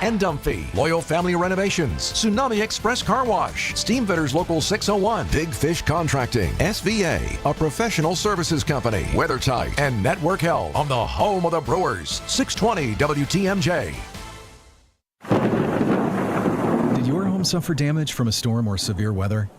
and Dumphy. Loyal Family Renovations, Tsunami Express Car Wash, Steam Fitters Local 601, Big Fish Contracting, SVA, a professional services company, WeatherTight, and Network Health on the home of the Brewers, 620 WTMJ. Did your home suffer damage from a storm or severe weather?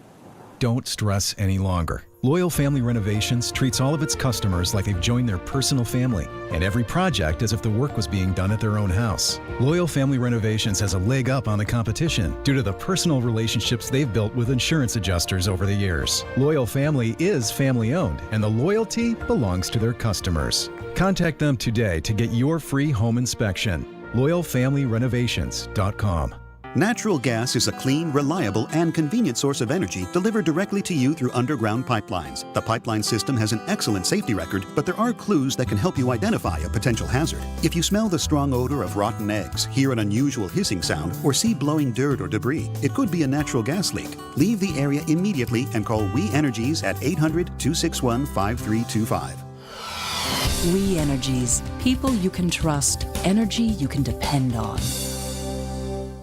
Don't stress any longer. Loyal Family Renovations treats all of its customers like they've joined their personal family, and every project as if the work was being done at their own house. Loyal Family Renovations has a leg up on the competition due to the personal relationships they've built with insurance adjusters over the years. Loyal Family is family-owned, and the loyalty belongs to their customers. Contact them today to get your free home inspection. LoyalFamilyRenovations.com. Natural gas is a clean, reliable, and convenient source of energy delivered directly to you through underground pipelines. The pipeline system has an excellent safety record, but there are clues that can help you identify a potential hazard. If you smell the strong odor of rotten eggs, hear an unusual hissing sound, or see blowing dirt or debris, it could be a natural gas leak. Leave the area immediately and call We Energies at 800-261-5325. We Energies. People you can trust. Energy you can depend on.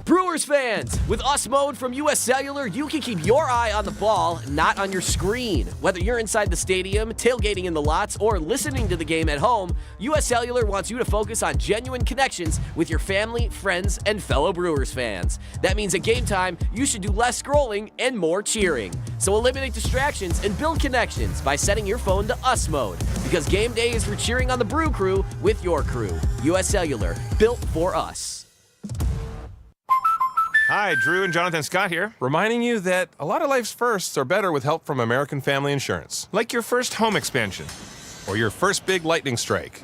Brewers fans, with US Mode from US Cellular, you can keep your eye on the ball, not on your screen. Whether you're inside the stadium, tailgating in the lots, or listening to the game at home, US Cellular wants you to focus on genuine connections with your family, friends, and fellow Brewers fans. That means at game time, you should do less scrolling and more cheering. So eliminate distractions and build connections by setting your phone to US Mode, because game day is for cheering on the Brew Crew with your crew. US Cellular, built for us. Hi, Drew and Jonathan Scott here, reminding you that a lot of life's firsts are better with help from American Family Insurance. Like your first home expansion, or your first big lightning strike.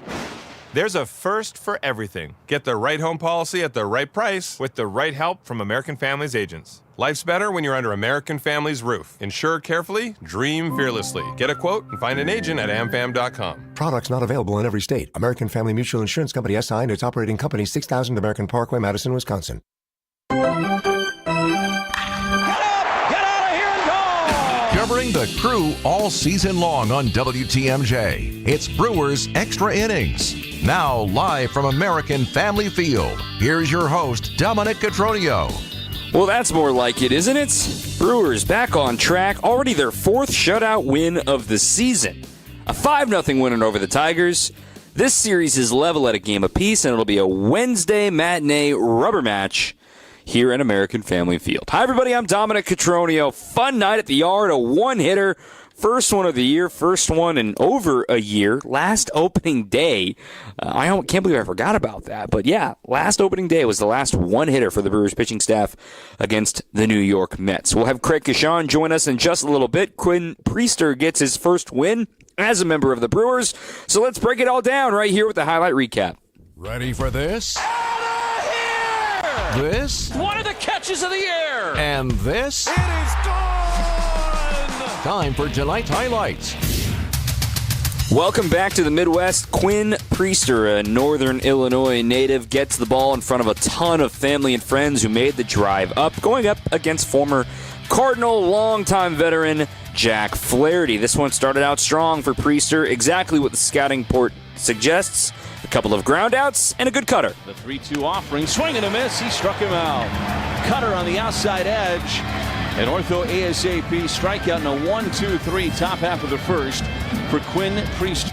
There's a first for everything. Get the right home policy at the right price with the right help from American Family's agents. Life's better when you're under American Family's roof. Insure carefully, dream fearlessly. Get a quote and find an agent at amfam.com. Products not available in every state. American Family Mutual Insurance Company SI and its operating company 6000 American Parkway, Madison, Wisconsin. Covering the Crew all season long on WTMJ. It's Brewers Extra Innings. Now live from American Family Field. Here's your host, Dominic Cotroneo. Well, that's more like it, isn't it? Brewers back on track. Already their fourth shutout win of the season. A 5-0 win over the Tigers. This series is level at a game apiece, and it'll be a Wednesday matinee rubber match here at American Family Field. Hi, everybody. I'm Dominic Cotroneo. Fun night at the Yard, a one-hitter. First one of the year, first one in over a year. Last opening day. I can't believe I forgot about that. But yeah, last opening day was the last one-hitter for the Brewers pitching staff against the New York Mets. We'll have Craig Kashan join us in just a little bit. Quinn Priester gets his first win as a member of the Brewers. So let's break it all down right here with the highlight recap. Ready for this? This? One of the catches of the year! And this? It is gone! Time for tonight's highlights. Welcome back to the Midwest. Quinn Priester, a Northern Illinois native, gets the ball in front of a ton of family and friends who made the drive up, going up against former Cardinal longtime veteran Jack Flaherty. This one started out strong for Priester, exactly what the scouting report suggests. A couple of groundouts and a good cutter. The 3-2 offering, swing and a miss. He struck him out. Cutter on the outside edge. An ortho ASAP strikeout in a 1-2-3 top half of the first for Quinn Priester.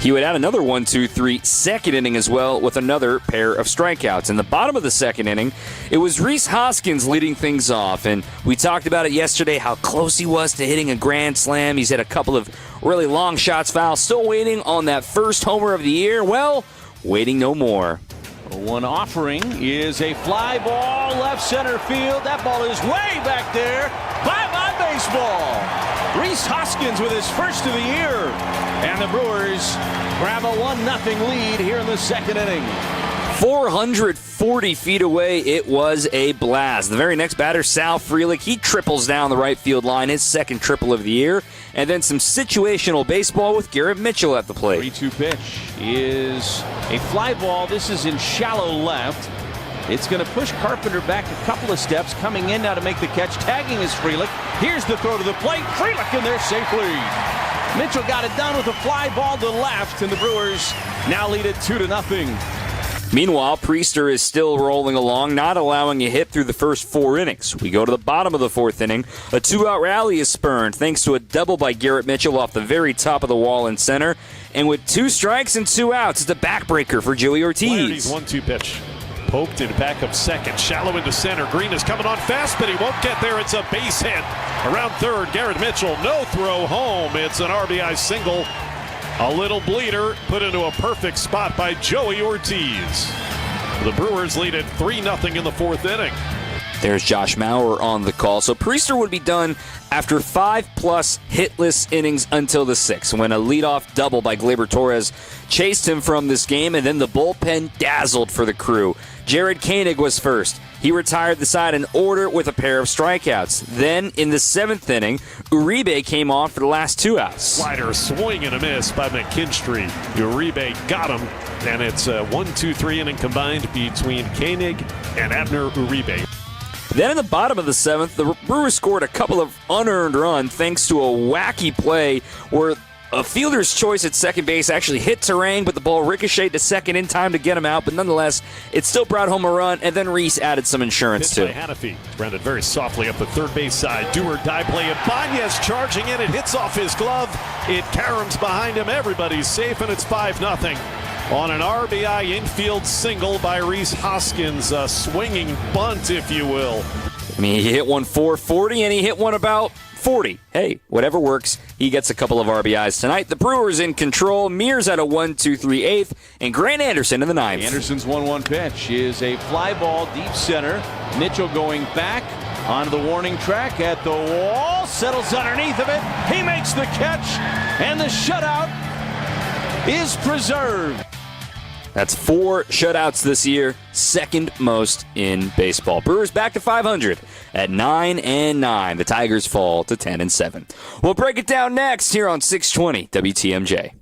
He would add another 1-2-3 second inning as well with another pair of strikeouts. In the bottom of the second inning, it was Rhys Hoskins leading things off. And we talked about it yesterday, how close he was to hitting a grand slam. He's had a couple of really long shots foul. Still waiting on that first homer of the year. Well, waiting no more. One offering is a fly ball, left center field. That ball is way back there. Bye-bye baseball. Rhys Hoskins with his first of the year. And the Brewers grab a 1-0 lead here in the second inning. 440 feet away, it was a blast. The very next batter, Sal Frelick, he triples down the right field line, his second triple of the year. And then some situational baseball with Garrett Mitchell at the plate. 3-2 pitch is a fly ball. This is in shallow left. It's going to push Carpenter back a couple of steps. Coming in now to make the catch. Tagging is Frelick. Here's the throw to the plate. Frelick in there safely. Mitchell got it done with a fly ball to left, and the Brewers now lead it 2-0. Meanwhile, Priester is still rolling along, not allowing a hit through the first 4 innings. We go to the bottom of the 4th inning. A 2-out rally is spurned thanks to a double by Garrett Mitchell off the very top of the wall in center. And with 2 strikes and 2 outs, it's a backbreaker for Joey Ortiz. 1-2 pitch. Poked in back of second. Shallow into center. Green is coming on fast, but he won't get there. It's a base hit. Around third, Garrett Mitchell. No throw home. It's an RBI single. A little bleeder put into a perfect spot by Joey Ortiz. The Brewers lead at 3-0 in the 4th inning. There's Josh Mauer on the call. So Priester would be done after 5+ hitless innings until the 6th, when a leadoff double by Gleyber Torres chased him from this game, and then the bullpen dazzled for the Crew. Jared Koenig was first. He retired the side in order with a pair of strikeouts. Then, in the 7th inning, Uribe came on for the last 2 outs. Slider swing and a miss by McKinstry. Uribe got him, and it's a 1-2-3 inning combined between Koenig and Abner Uribe. Then in the bottom of the 7th, the Brewers scored a couple of unearned runs thanks to a wacky play where a fielder's choice at second base actually hit Terang, but the ball ricocheted to second in time to get him out. But nonetheless, it still brought home a run, and then Reese added some insurance too. By Hannafy, grounded very softly up the third base side. Do-or-die play, and Banez charging in. It hits off his glove. It caroms behind him. Everybody's safe, and it's 5-0. On an RBI infield single by Reese Hoskins, a swinging bunt, if you will. I mean, he hit one 440, and he hit one about 40. Hey, whatever works. He gets a couple of RBIs tonight. The Brewers in control. Mears at a 1-2-3 8th, and Grant Anderson in the 9th. Anderson's 1-1 pitch is a fly ball deep center. Mitchell going back onto the warning track at the wall. Settles underneath of it. He makes the catch, and the shutout is preserved. That's 4 shutouts this year, second most in baseball. Brewers back to 500 at 9-9. The Tigers fall to 10-7. We'll break it down next here on 620 WTMJ.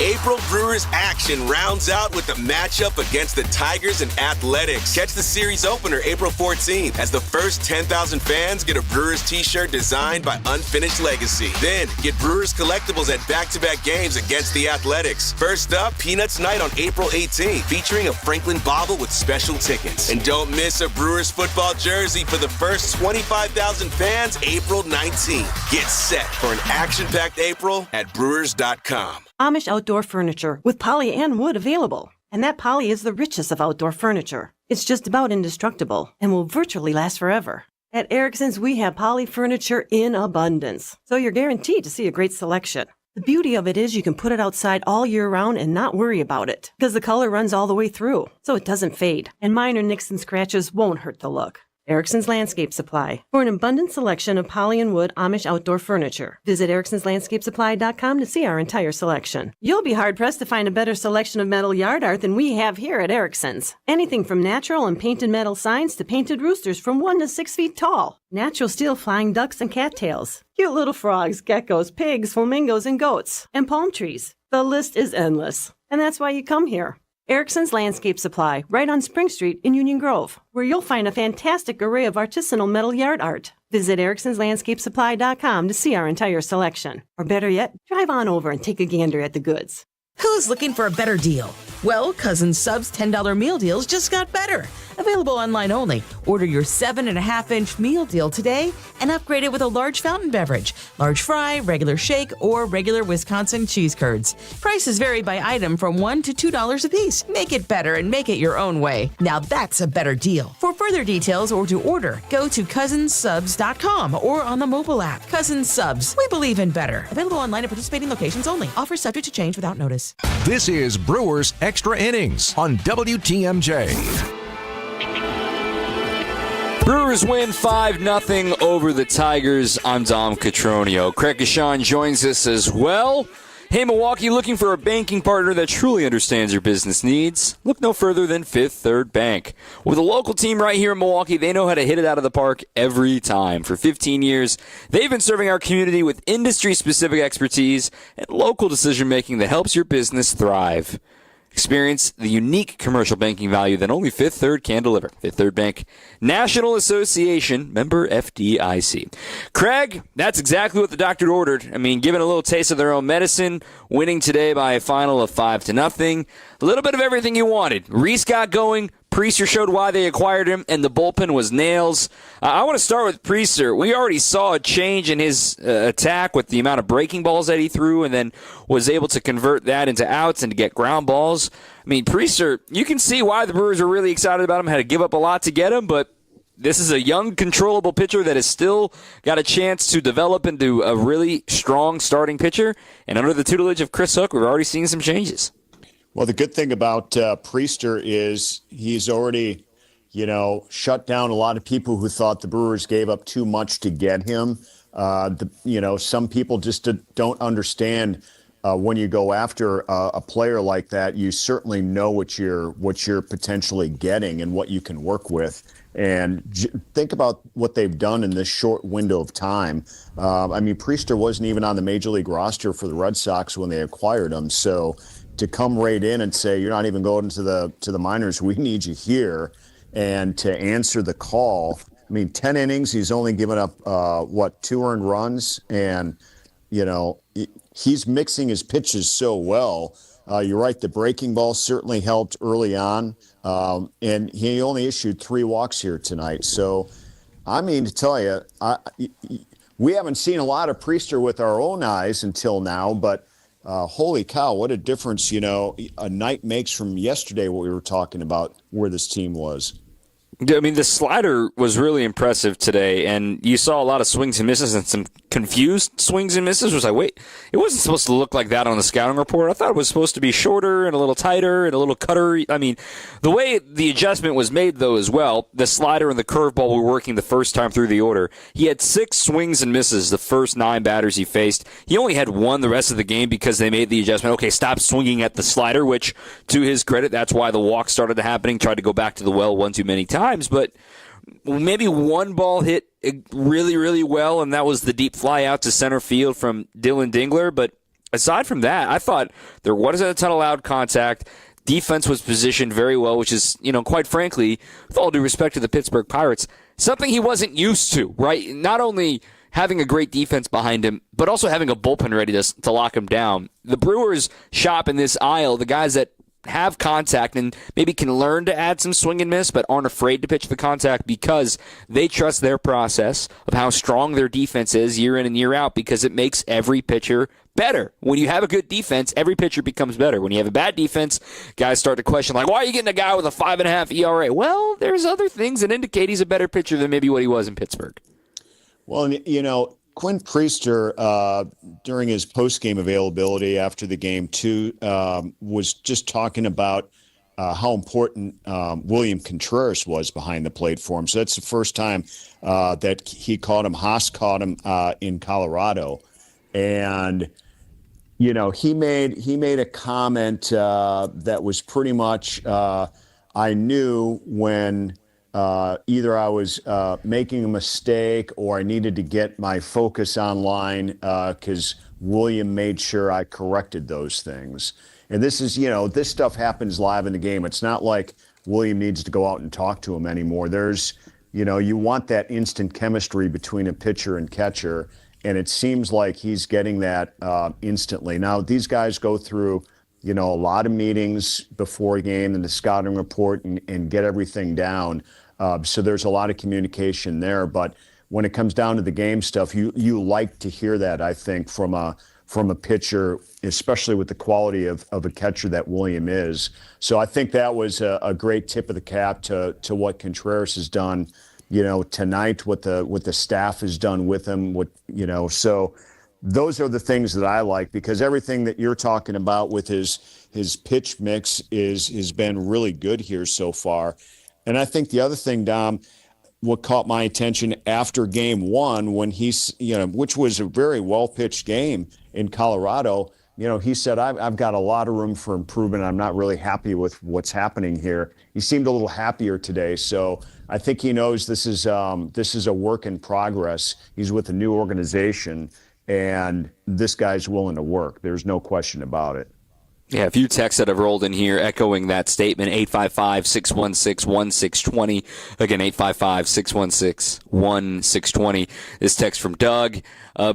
April Brewers action rounds out with the matchup against the Tigers and Athletics. Catch the series opener April 14th as the first 10,000 fans get a Brewers t-shirt designed by Unfinished Legacy. Then get Brewers collectibles at back-to-back games against the Athletics. First up, Peanuts Night on April 18th, featuring a Franklin bobble with special tickets. And don't miss a Brewers football jersey for the first 25,000 fans April 19th. Get set for an action-packed April at Brewers.com. Amish outdoor furniture with poly and wood available. And that poly is the richest of outdoor furniture. It's just about indestructible and will virtually last forever. At Erickson's, we have poly furniture in abundance, so you're guaranteed to see a great selection. The beauty of it is you can put it outside all year round and not worry about it, because the color runs all the way through, so it doesn't fade, and minor nicks and scratches won't hurt the look. Erickson's Landscape Supply. For an abundant selection of poly and wood Amish outdoor furniture, visit ericksonslandscapesupply.com to see our entire selection. You'll be hard-pressed to find a better selection of metal yard art than we have here at Erickson's. Anything from natural and painted metal signs to painted roosters from 1 to 6 feet tall. Natural steel flying ducks and cattails. Cute little frogs, geckos, pigs, flamingos, and goats. And palm trees. The list is endless. And that's why you come here. Erickson's Landscape Supply, right on Spring Street in Union Grove, where you'll find a fantastic array of artisanal metal yard art. Visit ericksonslandscapesupply.com to see our entire selection. Or better yet, drive on over and take a gander at the goods. Who's looking for a better deal? Well, Cousin Sub's $10 meal deals just got better. Available online only. Order your 7.5-inch meal deal today and upgrade it with a large fountain beverage, large fry, regular shake, or regular Wisconsin cheese curds. Prices vary by item from $1 to $2 a piece. Make it better and make it your own way. Now that's a better deal. For further details or to order, go to cousinsubs.com or on the mobile app. Cousin Subs. We believe in better. Available online at participating locations only. Offer subject to change without notice. This is Brewers Extra Innings on WTMJ. Brewers win 5-0 over the Tigers. I'm Dom Cotroneo. Craig Gashawn joins us as well. Hey, Milwaukee, looking for a banking partner that truly understands your business needs? Look no further than Fifth Third Bank. With a local team right here in Milwaukee, they know how to hit it out of the park every time. For 15 years, they've been serving our community with industry-specific expertise and local decision-making that helps your business thrive. Experience the unique commercial banking value that only Fifth Third can deliver. Fifth Third Bank, National Association, member FDIC. Craig, that's exactly what the doctor ordered. I mean, given a little taste of their own medicine, winning today by a final of 5-0. A little bit of everything you wanted. Reese got going. Priester showed why they acquired him, and the bullpen was nails. I want to start with Priester. We already saw a change in his attack with the amount of breaking balls that he threw and then was able to convert that into outs and to get ground balls. I mean, Priester, you can see why the Brewers were really excited about him, had to give up a lot to get him, but this is a young, controllable pitcher that has still got a chance to develop into a really strong starting pitcher. And under the tutelage of Chris Hook, we're already seeing some changes. Well, the good thing about Priester is he's already, shut down a lot of people who thought the Brewers gave up too much to get him. Some people just don't understand when you go after a player like that. You certainly know what you're potentially getting and what you can work with. And think about what they've done in this short window of time. Priester wasn't even on the Major League roster for the Red Sox when they acquired him. So to come right in and say, you're not even going to the minors, we need you here, and to answer the call. 10 innings, he's only given up, 2 earned runs, and, he's mixing his pitches so well. You're right, the breaking ball certainly helped early on, and he only issued 3 walks here tonight. So, to tell you, we haven't seen a lot of Priester with our own eyes until now, but holy cow, what a difference, a night makes from yesterday, what we were talking about, where this team was. The slider was really impressive today, and you saw a lot of swings and misses and some confused swings and misses. It was like, wait, it wasn't supposed to look like that on the scouting report. I thought it was supposed to be shorter and a little tighter and a little cutter. The way the adjustment was made, though, as well, the slider and the curveball were working the first time through the order. He had 6 swings and misses the first 9 batters he faced. He only had 1 the rest of the game because they made the adjustment. Okay, stop swinging at the slider, which, to his credit, that's why the walk started happening. Tried to go back to the well one too many times, but maybe 1 ball hit really, really well, and that was the deep fly out to center field from Dylan Dingler. But aside from that, I thought there wasn't a ton of loud contact. Defense was positioned very well, which is, quite frankly, with all due respect to the Pittsburgh Pirates, something he wasn't used to, right? Not only having a great defense behind him, but also having a bullpen ready to lock him down. The Brewers shop in this aisle, the guys that have contact and maybe can learn to add some swing and miss, but aren't afraid to pitch the contact because they trust their process of how strong their defense is year in and year out, because it makes every pitcher better. When you have a good defense, every pitcher becomes better. When you have a bad defense, guys start to question, like, why are you getting a guy with a 5.5 ERA? Well, there's other things that indicate he's a better pitcher than maybe what he was in Pittsburgh. Well, Quinn Priester, during his post-game availability after the game, too, was just talking about how important William Contreras was behind the plate for him. So that's the first time that he caught him. Haas caught him in Colorado. And, he made a comment that was pretty much, I knew when either I was making a mistake or I needed to get my focus online because William made sure I corrected those things. And this is, this stuff happens live in the game. It's not like William needs to go out and talk to him anymore. There's, you want that instant chemistry between a pitcher and catcher, and it seems like he's getting that instantly. Now, these guys go through, a lot of meetings before a game and the scouting report and get everything down. So there's a lot of communication there, but when it comes down to the game stuff, you like to hear that, I think, from a pitcher, especially with the quality of a catcher that William is. So I think that was a great tip of the cap to what Contreras has done, tonight, what the staff has done with him, so those are the things that I like, because everything that you're talking about with his pitch mix has been really good here so far. And I think the other thing, Dom, what caught my attention after game 1, when he's, which was a very well-pitched game in Colorado, he said, I've got a lot of room for improvement. I'm not really happy with what's happening here. He seemed a little happier today. So I think he knows this is a work in progress. He's with a new organization, and this guy's willing to work. There's no question about it. Yeah, a few texts that have rolled in here echoing that statement. 855-616-1620. Again, 855-616-1620. This text from Doug.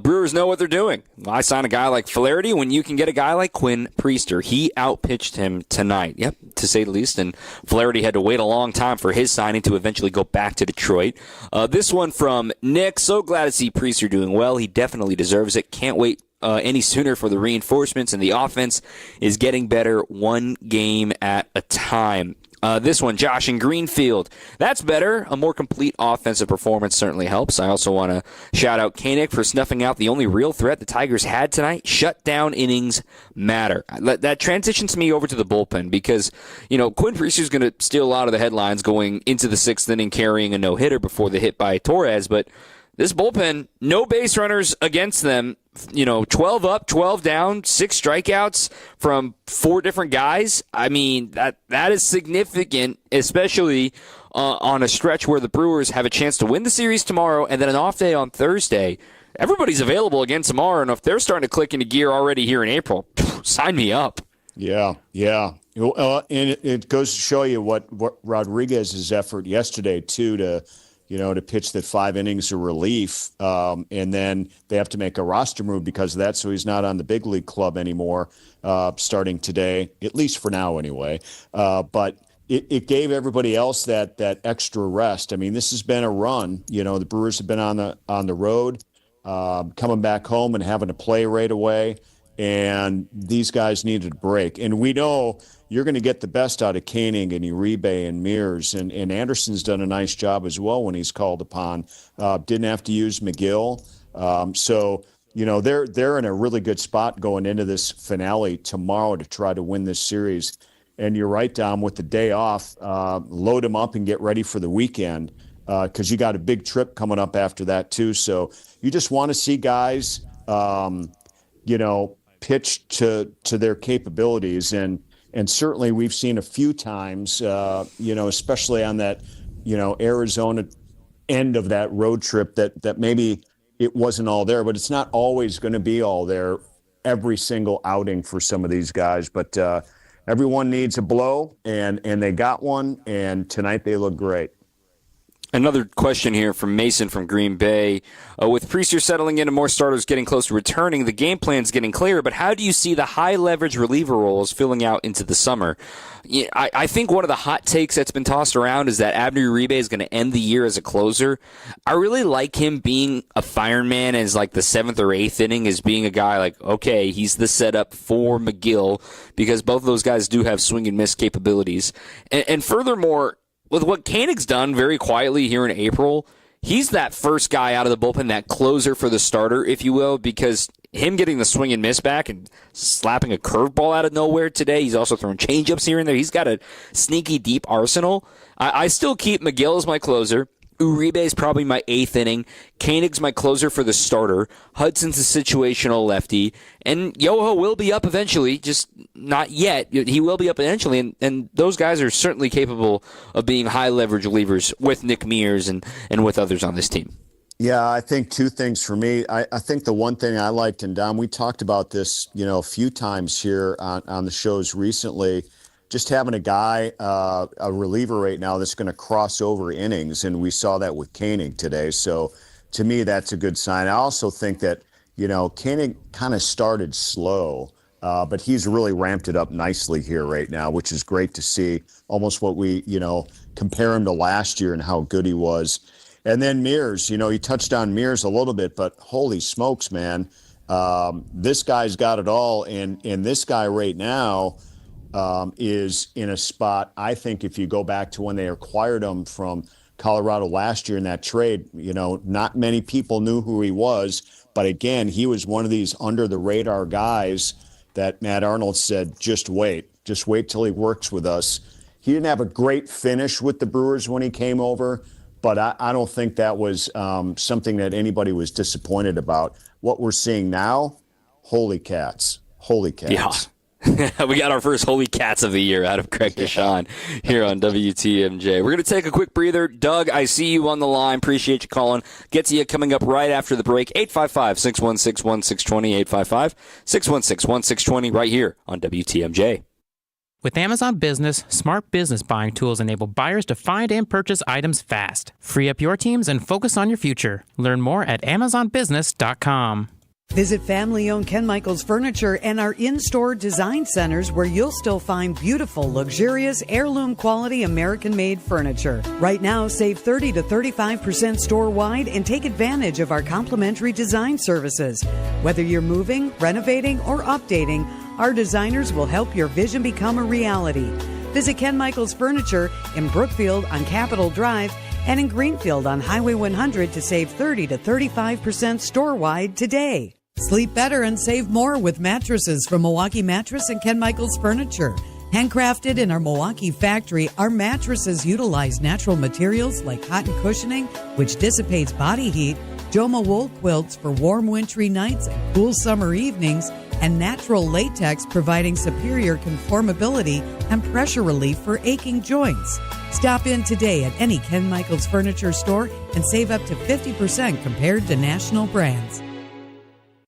Brewers know what they're doing. Why sign a guy like Flaherty when you can get a guy like Quinn Priester? He outpitched him tonight. Yep, to say the least. And Flaherty had to wait a long time for his signing to eventually go back to Detroit. This one from Nick. So glad to see Priester doing well. He definitely deserves it. Can't wait any sooner for the reinforcements, and the offense is getting better one game at a time. This one, Josh in Greenfield. That's better. A more complete offensive performance certainly helps. I also want to shout out Koenig for snuffing out the only real threat the Tigers had tonight. Shutdown innings matter. That transitions me over to the bullpen because, Quinn Priester is going to steal a lot of the headlines going into the sixth inning carrying a no-hitter before the hit by Torres, but this bullpen, no base runners against them. 12 up, 12 down, 6 strikeouts from 4 different guys. I mean, that is significant, especially on a stretch where the Brewers have a chance to win the series tomorrow and then an off day on Thursday. Everybody's available again tomorrow, and if they're starting to click into gear already here in April, sign me up. Yeah. And it goes to show you what Rodriguez's effort yesterday, too, to pitch that 5 innings of relief, and then they have to make a roster move because of that, so he's not on the big league club anymore starting today, at least for now anyway. But it gave everybody else that extra rest. I mean, this has been a run. The Brewers have been on the road, coming back home and having to play right away, and these guys needed a break. And we know you're going to get the best out of Koenig and Uribe and Mears, and Anderson's done a nice job as well when he's called upon. Didn't have to use McGill. So they're in a really good spot going into this finale tomorrow to try to win this series. And you're right, Dom, with the day off, load them up and get ready for the weekend because you got a big trip coming up after that too. So you just want to see guys, pitch to their capabilities. And certainly we've seen a few times, especially on that, Arizona end of that road trip that maybe it wasn't all there, but it's not always going to be all there every single outing for some of these guys. But everyone needs a blow, and they got one, and tonight they look great. Another question here from Mason from Green Bay. With Priester settling in and more starters getting close to returning, the game plan's getting clearer, but how do you see the high-leverage reliever roles filling out into the summer? I think one of the hot takes that's been tossed around is that Abner Uribe is going to end the year as a closer. I really like him being a fireman as like the 7th or 8th inning, as being a guy like, okay, he's the setup for McGill, because both of those guys do have swing and miss capabilities. And furthermore, with what Koenig's done very quietly here in April, he's that first guy out of the bullpen, that closer for the starter, if you will, because him getting the swing and miss back and slapping a curveball out of nowhere today, he's also throwing changeups here and there. He's got a sneaky deep arsenal. I still keep McGill as my closer. Uribe is probably my 8th inning. Koenig's my closer for the starter. Hudson's a situational lefty. And Yoho will be up eventually, just not yet. He will be up eventually, and those guys are certainly capable of being high-leverage relievers with Nick Mears and with others on this team. Yeah, I think 2 things for me. I think the one thing I liked, and Dom, we talked about this, a few times here on the shows recently, just having a guy, a reliever right now that's going to cross over innings, and we saw that with Koenig today. So to me, that's a good sign. I also think that, Koenig kind of started slow, but he's really ramped it up nicely here right now, which is great to see. Almost what we, compare him to last year and how good he was. And then Mears, he touched on Mears a little bit, but holy smokes, man. This guy's got it all, and this guy right now is in a spot, I think, if you go back to when they acquired him from Colorado last year in that trade, not many people knew who he was. But again, he was one of these under-the-radar guys that Matt Arnold said, just wait till he works with us. He didn't have a great finish with the Brewers when he came over, but I don't think that was something that anybody was disappointed about. What we're seeing now, holy cats. Yeah. We got our first Holy Cats of the year out of Craig Deshawn here on WTMJ. We're going to take a quick breather. Doug, I see you on the line. Appreciate you calling. Get to you coming up right after the break. 855-616-1620, 855-616-1620 right here on WTMJ. With Amazon Business, smart business buying tools enable buyers to find and purchase items fast. Free up your teams and focus on your future. Learn more at amazonbusiness.com. Visit family-owned Ken Michaels Furniture and our in-store design centers where you'll still find beautiful, luxurious, heirloom-quality American-made furniture. Right now, save 30 to 35% store-wide and take advantage of our complimentary design services. Whether you're moving, renovating, or updating, our designers will help your vision become a reality. Visit Ken Michaels Furniture in Brookfield on Capitol Drive and in Greenfield on Highway 100 to save 30 to 35% store-wide today. Sleep better and save more with mattresses from Milwaukee Mattress and Ken Michaels Furniture. Handcrafted in our Milwaukee factory, our mattresses utilize natural materials like cotton cushioning, which dissipates body heat, Joma wool quilts for warm wintry nights and cool summer evenings, and natural latex providing superior conformability and pressure relief for aching joints. Stop in today at any Ken Michaels Furniture store and save up to 50% compared to national brands.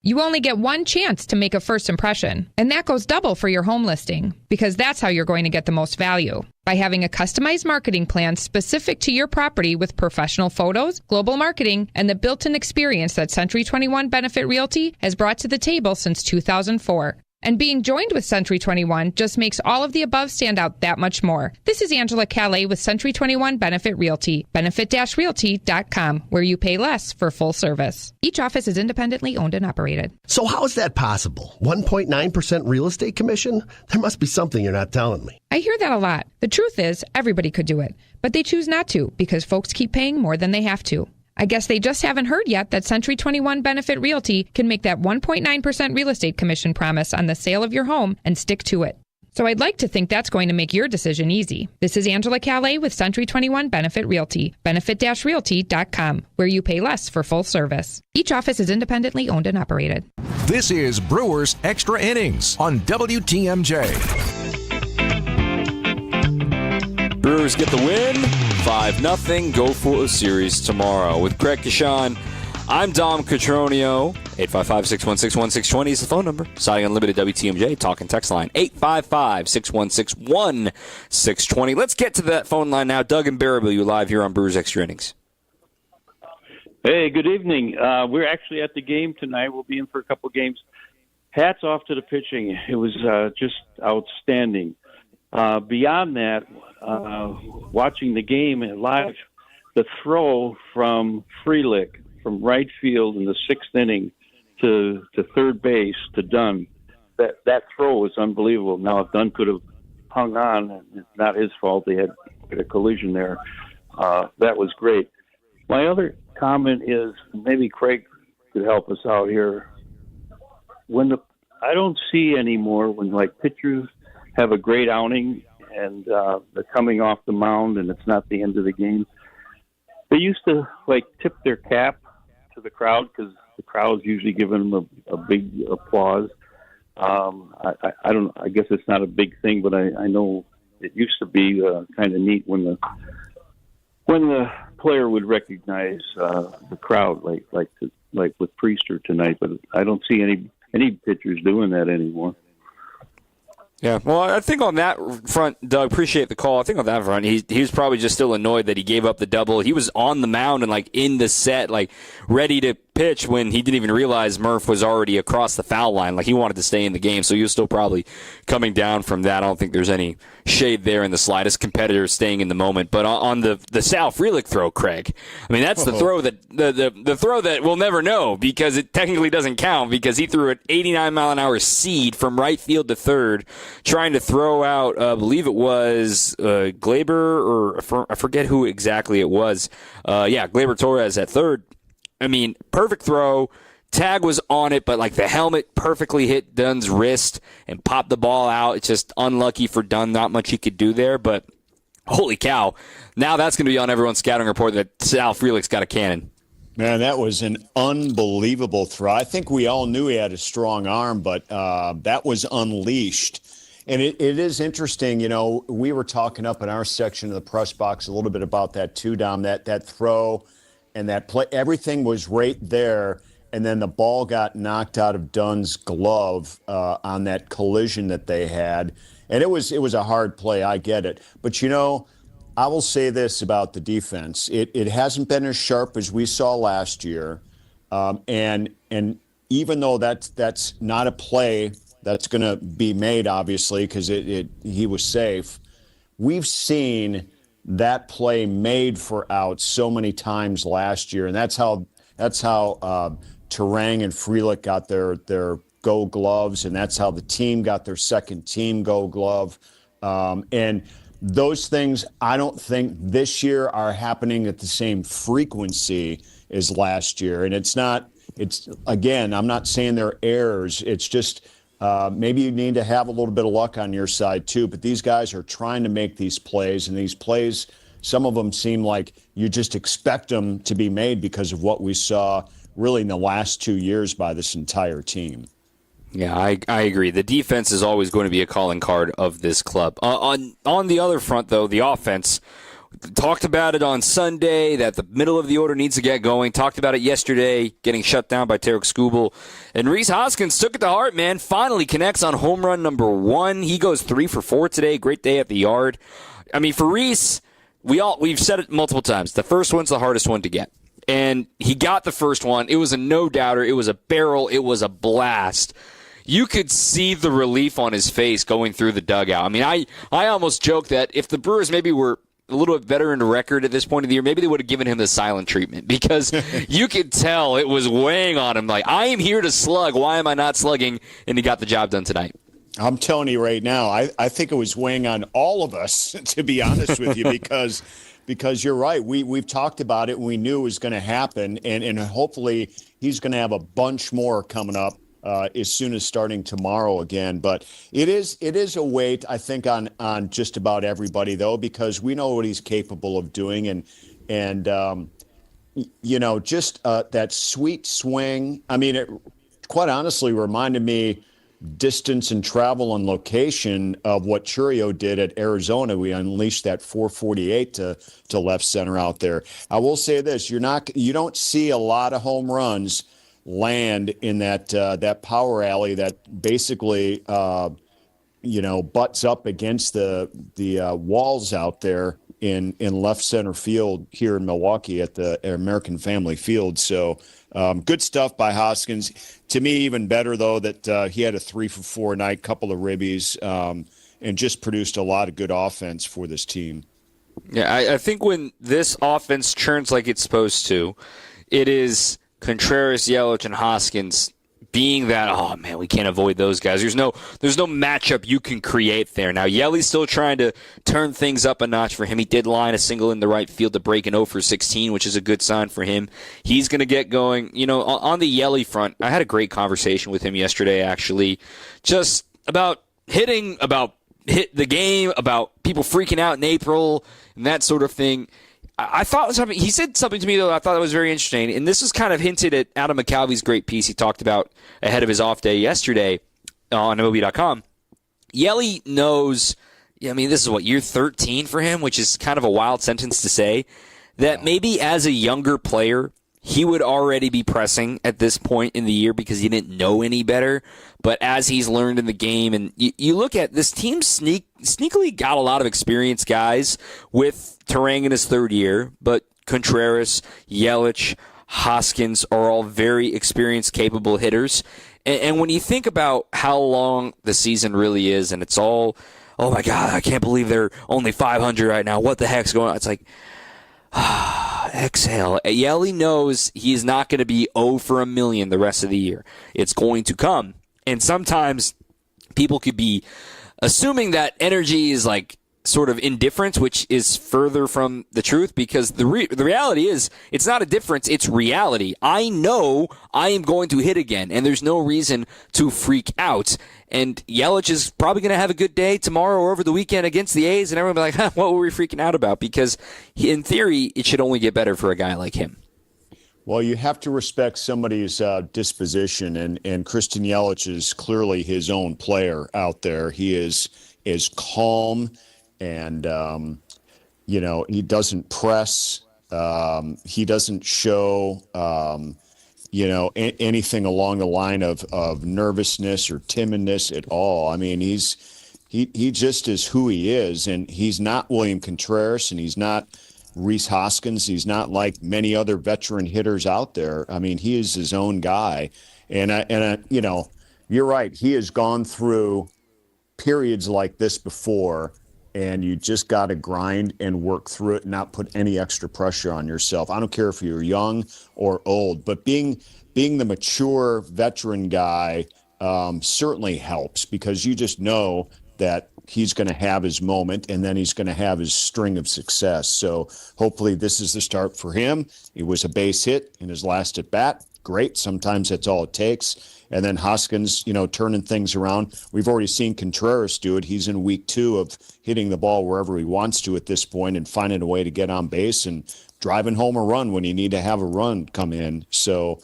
You only get one chance to make a first impression, and that goes double for your home listing, because that's how you're going to get the most value. By having a customized marketing plan specific to your property with professional photos, global marketing, and the built-in experience that Century 21 Benefit Realty has brought to the table since 2004. And being joined with Century 21 just makes all of the above stand out that much more. This is Angela Calais with Century 21 Benefit Realty, benefit-realty.com, where you pay less for full service. Each office is independently owned and operated. So how is that possible? 1.9% real estate commission? There must be something you're not telling me. I hear that a lot. The truth is, everybody could do it, but they choose not to because folks keep paying more than they have to. I guess they just haven't heard yet that Century 21 Benefit Realty can make that 1.9% real estate commission promise on the sale of your home and stick to it. So I'd like to think that's going to make your decision easy. This is Angela Calais with Century 21 Benefit Realty, benefit-realty.com, where you pay less for full service. Each office is independently owned and operated. This is Brewers Extra Innings on WTMJ. Brewers get the win, 5-0, go for a series tomorrow. With Craig Deshawn, I'm Dom Cotroneo. 855-616-1620 is the phone number. Signing Unlimited WTMJ, talk and text line, 855-616-1620. Let's get to that phone line now. Doug and Baraboo, you live here on Brewers Extra Innings. Hey, good evening. We're actually at the game tonight. We'll be in for a couple games. Hats off to the pitching. It was just outstanding. Beyond that, watching the game live, the throw from Frelick from right field in the sixth inning to third base to Dunn, that throw was unbelievable. Now, if Dunn could have hung on, it's not his fault. They had a collision there. That was great. My other comment is, maybe Craig could help us out here. I don't see anymore when pitchers have a great outing and they're coming off the mound and it's not the end of the game. They used to tip their cap to the crowd because the crowd's usually giving them a big applause. I guess it's not a big thing, but I know it used to be kind of neat when the player would recognize the crowd, like with Priester tonight. But I don't see any pitchers doing that anymore. Yeah, well, I think on that front, Doug, appreciate the call. I think on that front, he was probably just still annoyed that he gave up the double. He was on the mound and in the set, ready to pitch when he didn't even realize Murph was already across the foul line. He wanted to stay in the game, so he was still probably coming down from that. I don't think there's any shade there in the slightest. Competitors staying in the moment. But on the Sal Frelick throw, Craig, I mean, that's the throw that the throw that we'll never know because it technically doesn't count because he threw an 89-mile-an-hour seed from right field to third, trying to throw out, I believe it was Glaber, or I forget who exactly it was. Glaber Torres at third. I mean, perfect throw. Tag was on it, but the helmet perfectly hit Dunn's wrist and popped the ball out. It's just unlucky for Dunn. Not much he could do there, but holy cow. Now that's going to be on everyone's scouting report that Sal Frelick's got a cannon. Man, that was an unbelievable throw. I think we all knew he had a strong arm, but that was unleashed. And it is interesting, we were talking up in our section of the press box a little bit about that too, Dom, that throw and that play. Everything was right there, and then the ball got knocked out of Dunn's glove on that collision that they had. And it was a hard play, I get it. But, I will say this about the defense. It hasn't been as sharp as we saw last year. And even though that's not a play that's going to be made, obviously, because he was safe, we've seen that play made for outs so many times last year. And that's how Terang and Frelick got their Gold Gloves, and that's how the team got their second team Gold Glove. And those things, I don't think this year are happening at the same frequency as last year. And again, I'm not saying they're errors. It's just maybe you need to have a little bit of luck on your side too. But these guys are trying to make these plays, and these plays, some of them seem like you just expect them to be made because of what we saw really in the last 2 years by this entire team. Yeah, I agree. The defense is always going to be a calling card of this club. On the other front, though, the offense, talked about it on Sunday, that the middle of the order needs to get going. Talked about it yesterday, getting shut down by Tarek Skubal. And Rhys Hoskins took it to heart, man. Finally connects on home run number 1. He goes 3 for 4 today. Great day at the yard. I mean, for Rhys, we've said it multiple times. The first one's the hardest one to get. And he got the first one. It was a no-doubter. It was a barrel. It was a blast. You could see the relief on his face going through the dugout. I mean, I almost joke that if the Brewers maybe were a little bit better in the record at this point of the year, maybe they would have given him the silent treatment, because you could tell it was weighing on him. Like, I am here to slug. Why am I not slugging? And he got the job done tonight. I'm telling you right now, I think it was weighing on all of us, to be honest with you, because you're right. We've talked about it, and we knew it was going to happen, and hopefully he's going to have a bunch more coming up as soon as starting tomorrow again. But it is a weight, I think, on just about everybody, though, because we know what he's capable of doing, and just that sweet swing. I mean, it quite honestly reminded me distance and travel and location of what Chourio did at Arizona. We unleashed that 448 to left center out there. I will say this: you don't see a lot of home runs land in that power alley that basically butts up against the walls out there in left center field here in Milwaukee at the American Family Field. So good stuff by Hoskins. To me, even better though that he had a 3 for 4 night, couple of ribbies, and just produced a lot of good offense for this team. Yeah, I think when this offense churns like it's supposed to, it is Contreras, Yelich, and Hoskins being that, oh man, we can't avoid those guys. There's no matchup you can create there. Now, Yeli's still trying to turn things up a notch for him. He did line a single in the right field to break an 0 for 16, which is a good sign for him. He's going to get going. On the Yeli front, I had a great conversation with him yesterday, actually, just about hitting, about hit the game, about people freaking out in April and that sort of thing. I thought he said something to me, though, I thought it was very interesting. And this was kind of hinted at Adam McCalvy's great piece he talked about ahead of his off day yesterday on MLB.com. Yeli knows, this is year 13 for him, which is kind of a wild sentence to say, that maybe as a younger player, he would already be pressing at this point in the year because he didn't know any better. But as he's learned in the game, and you look at this team sneakily got a lot of experienced guys with Terang in his third year, but Contreras, Yelich, Hoskins are all very experienced, capable hitters. And when you think about how long the season really is, and it's all, oh my God, I can't believe they're only 500 right now. What the heck's going on? It's like, exhale. Yeli knows he's not going to be 0 for a million the rest of the year. It's going to come. And sometimes people could be assuming that energy is like sort of indifference, which is further from the truth, because the reality is it's not a difference, it's reality. I know I am going to hit again, and there's no reason to freak out. And Yelich is probably going to have a good day tomorrow or over the weekend against the A's, and everyone will be like, what were we freaking out about? Because in theory, it should only get better for a guy like him. Well, you have to respect somebody's disposition, and Christian Yelich is clearly his own player out there. He is calm, and he doesn't press. He doesn't show anything along the line of nervousness or timidness at all. I mean, he just is who he is, and he's not William Contreras, and he's not Rhys Hoskins. He's not like many other veteran hitters out there. I mean, he is his own guy, and you're right. He has gone through periods like this before, and you just got to grind and work through it and not put any extra pressure on yourself. I don't care if you're young or old, but being the mature veteran guy certainly helps, because you just know that he's going to have his moment, and then he's going to have his string of success. So hopefully this is the start for him. It was a base hit in his last at bat. Great. Sometimes that's all it takes. And then Hoskins, turning things around. We've already seen Contreras do it. He's in week 2 of hitting the ball wherever he wants to at this point and finding a way to get on base and driving home a run when you need to have a run come in. So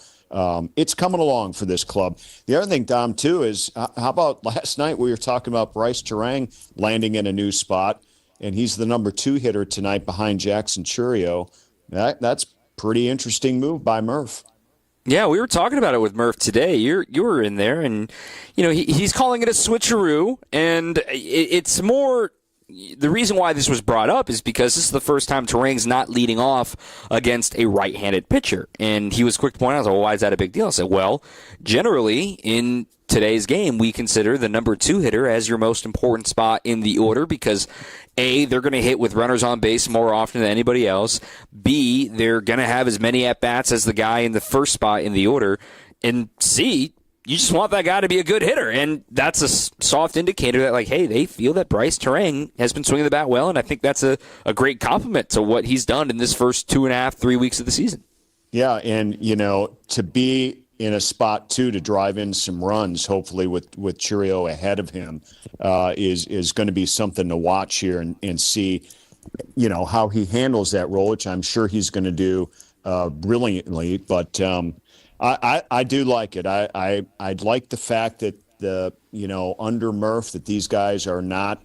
it's coming along for this club. The other thing, Dom, too, is how about last night we were talking about Bryce Terang landing in a new spot, and he's the number 2 hitter tonight behind Jackson Churio. That's pretty interesting move by Murph. Yeah, we were talking about it with Murph today. You were in there, and he's calling it a switcheroo, and it's more. The reason why this was brought up is because this is the first time Terang's not leading off against a right-handed pitcher. And he was quick to point out, well, why is that a big deal? I said, well, generally in today's game, we consider the number 2 hitter as your most important spot in the order because, A, they're going to hit with runners on base more often than anybody else. B, they're going to have as many at-bats as the guy in the first spot in the order. And C, you just want that guy to be a good hitter, and that's a soft indicator that, hey, they feel that Bryce Terang has been swinging the bat well, and I think that's a great compliment to what he's done in this first 2.5, 3 weeks of the season. Yeah, and, to be in a spot, too, to drive in some runs, hopefully with Churio ahead of him, is going to be something to watch here and see, how he handles that role, which I'm sure he's going to do brilliantly, but I do like it. I'd like the fact that under Murph that these guys are not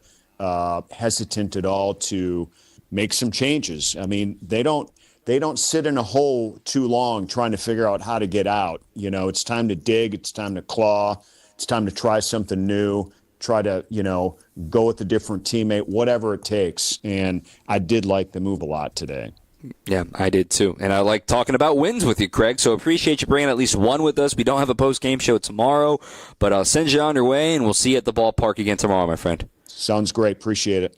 hesitant at all to make some changes. I mean, they don't sit in a hole too long trying to figure out how to get out. It's time to dig. It's time to claw. It's time to try something new. Try to go with a different teammate, whatever it takes. And I did like the move a lot today. Yeah, I did too. And I like talking about wins with you, Craig, so appreciate you bringing at least one with us. We don't have a post-game show tomorrow, but I'll send you on your way, and we'll see you at the ballpark again tomorrow, my friend. Sounds great. Appreciate it.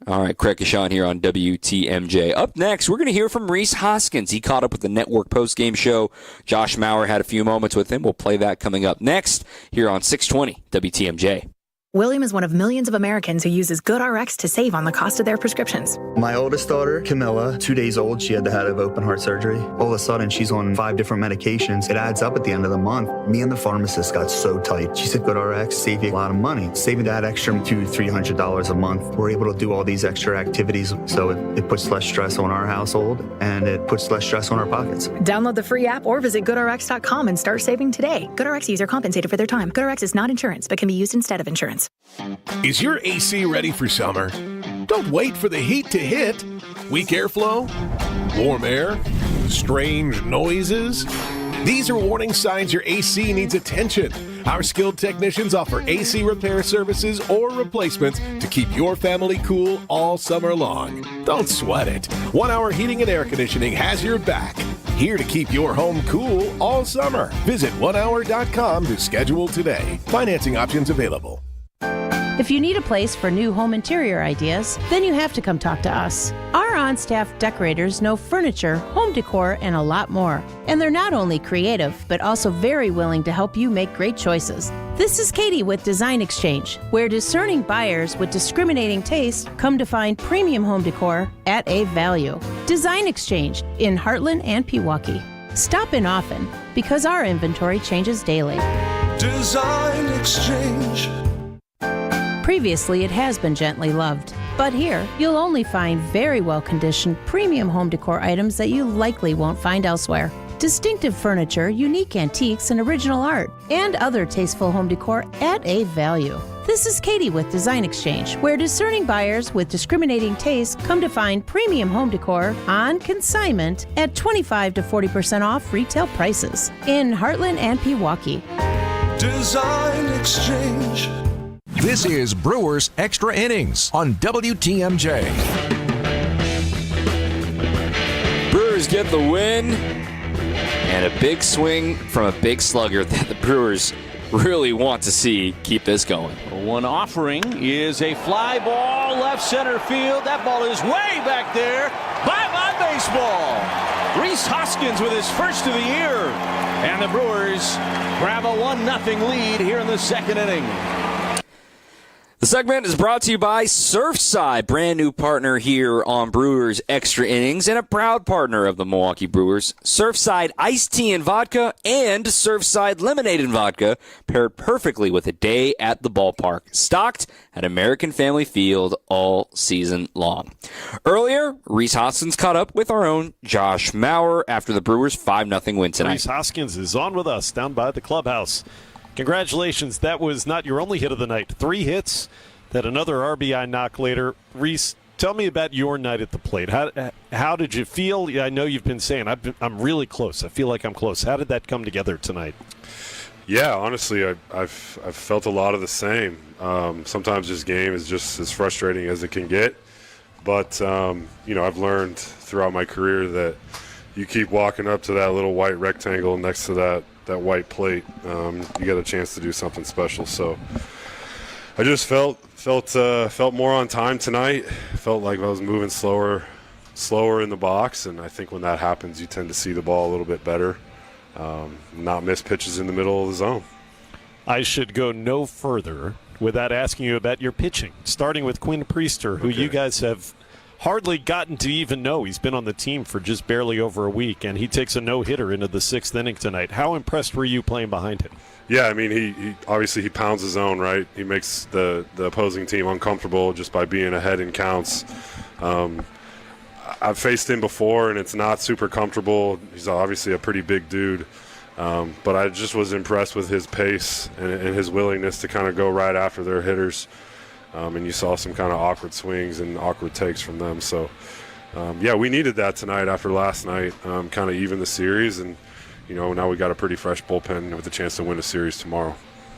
All right, Craig Kashan here on WTMJ. Up next, we're going to hear from Rhys Hoskins. He caught up with the network post-game show. Josh Maurer had a few moments with him. We'll play that coming up next here on 620 WTMJ. William is one of millions of Americans who uses GoodRx to save on the cost of their prescriptions. My oldest daughter, Camilla, 2 days old, she had to have open heart surgery. All of a sudden, she's on 5 different medications. It adds up at the end of the month. Me and the pharmacist got so tight. She said, GoodRx save you a lot of money. Saving that extra $200-300 a month. We're able to do all these extra activities, so it puts less stress on our household, and it puts less stress on our pockets. Download the free app or visit GoodRx.com and start saving today. GoodRx user compensated for their time. GoodRx is not insurance, but can be used instead of insurance. Is your AC ready for summer? Don't wait for the heat to hit. Weak airflow? Warm air? Strange noises? These are warning signs your AC needs attention. Our skilled technicians offer AC repair services or replacements to keep your family cool all summer long. Don't sweat it. 1 Hour Heating and Air Conditioning has your back. Here to keep your home cool all summer. Visit onehour.com to schedule today. Financing options available. If you need a place for new home interior ideas, then you have to come talk to us. Our on-staff decorators know furniture, home decor, and a lot more. And they're not only creative, but also very willing to help you make great choices. This is Katie with Design Exchange, where discerning buyers with discriminating taste come to find premium home decor at a value. Design Exchange in Heartland and Pewaukee. Stop in often, because our inventory changes daily. Design Exchange. Previously, it has been gently loved, but here you'll only find very well-conditioned premium home decor items that you likely won't find elsewhere. distinctive furniture, unique antiques, and original art, and other tasteful home decor at a value. This is Katie with Design Exchange, where discerning buyers with discriminating tastes come to find premium home decor on consignment at 25 to 40% off retail prices in Heartland and Pewaukee. Design Exchange. This is Brewers Extra Innings on WTMJ. Brewers get the win, and a big swing from a big slugger that the Brewers really want to see keep this going. One offering is a fly ball left center field. That ball is way back there. Bye-bye baseball. Rhys Hoskins with his first of the year. And the Brewers grab a 1-0 lead here in the second inning. The segment is brought to you by Surfside, brand new partner here on Brewers Extra Innings and a proud partner of the Milwaukee Brewers. Surfside iced tea and vodka and Surfside lemonade and vodka paired perfectly with a day at the ballpark. Stocked at American Family Field all season long. Earlier, Rhys Hoskins caught up with our own Josh Maurer after the Brewers' 5-0 win tonight. Rhys Hoskins is on with us down by the clubhouse. Congratulations. That was not your only hit of the night. 3 hits, that another RBI knock later. Rhys, tell me about your night at the plate. How did you feel? I know you've been saying, I'm really close. I feel like I'm close. How did that come together tonight? Yeah, honestly, I've felt a lot of the same. Sometimes this game is just as frustrating as it can get. But, I've learned throughout my career that you keep walking up to that little white rectangle next to that white plate, you get a chance to do something special. So I just felt more on time tonight. Felt like I was moving slower in the box, and I think when that happens, you tend to see the ball a little bit better, not miss pitches in the middle of the zone. I should go no further without asking you about your pitching, starting with Quinn Priester, who you guys have hardly gotten to even know. He's been on the team for just barely over a week, and he takes a no-hitter into the 6th inning tonight. How impressed were you playing behind him? Yeah, I mean, he obviously he pounds his own, right? He makes the opposing team uncomfortable just by being ahead in counts. I've faced him before, and it's not super comfortable. He's obviously a pretty big dude, but I just was impressed with his pace and his willingness to kind of go right after their hitters. And you saw some kind of awkward swings and awkward takes from them. So, we needed that tonight after last night, kind of even the series. And, now we got a pretty fresh bullpen with a chance to win a series tomorrow.